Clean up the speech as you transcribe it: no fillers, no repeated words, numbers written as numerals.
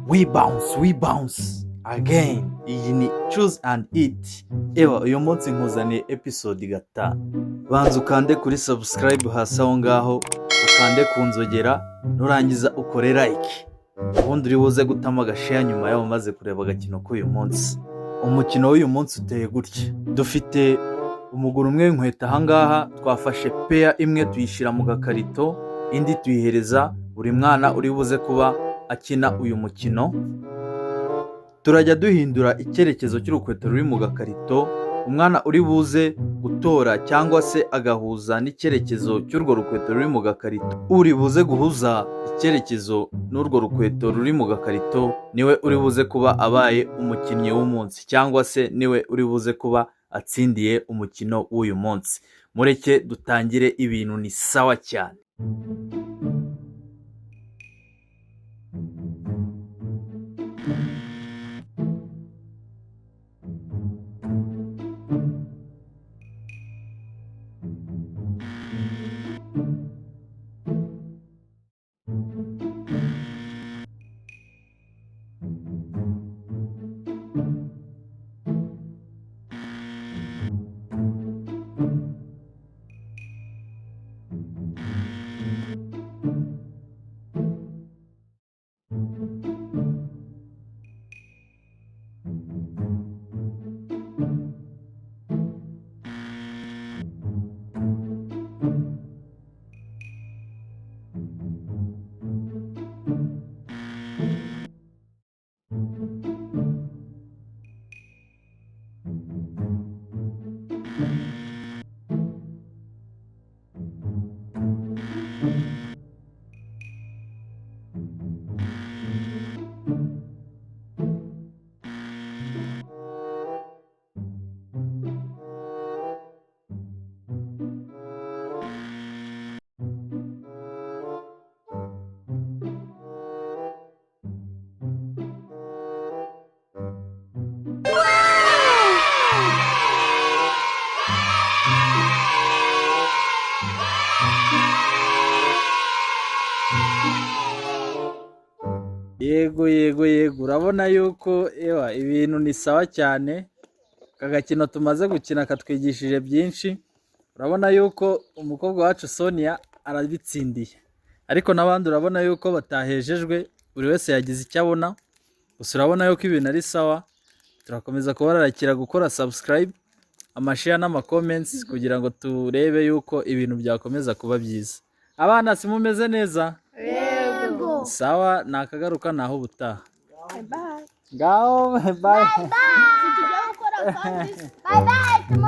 we bounce again. Iyi ni choose and eat. Ewa uyu munsi nkuzaniye episode gatanu. Banza ukande kuri subscribe hasi aho ngaho, ukande ku nzogera, nurangiza ukore like. Ubundi uri buze gutama agashare nyuma yaho maze kureba agakino k'uyu munsi. Umukino w'uyu munsi uteye gutya. Dufite umuguru umwe w'inkweto aha ngaha, twafashe pair imwe tuyishira mu gakarito, indi tuyihereza buri mwana uri buze kuba akina uyu mukino. Turajya duhindura icyerekezo cy'urukweto ruri mu gakarito, umwana uri buze gutora cyangwa se agahuza n'icyerekezo cy'urwo rukweto ruri mu gakarito. Uri buze guhuza icyerekezo n'urwo rukweto ruri mu gakarito niwe uri buze kuba abaye umukinnyi w'umunsi, cyangwa se niwe uri buze kuba atsindiye umukino w'uyu munsi. Mureke dutangire, ibintu ni sawa cyane. Yego urabona yuko ibintu ni sawa cyane. Aka gakino tumaze gukina katwigishije byinshi. Urabona yuko umukobwa wacu Sonia arabitsindiye, ariko n'abandi urabona yuko batahejejwe, buri wese yagize icyo abona. Gusa urabona yuko ibintu ari sawa. Turakomeza kubarakira gukora subscribe, amashare n'ama comments kugira ngo turebe yuko ibintu byakomeza kuba byiza. Abana simumeze neza? Yego. Sawa, nakagaruka naho ubutaha. Bye bye. Ngaho bye. Bye bye. Bye bye.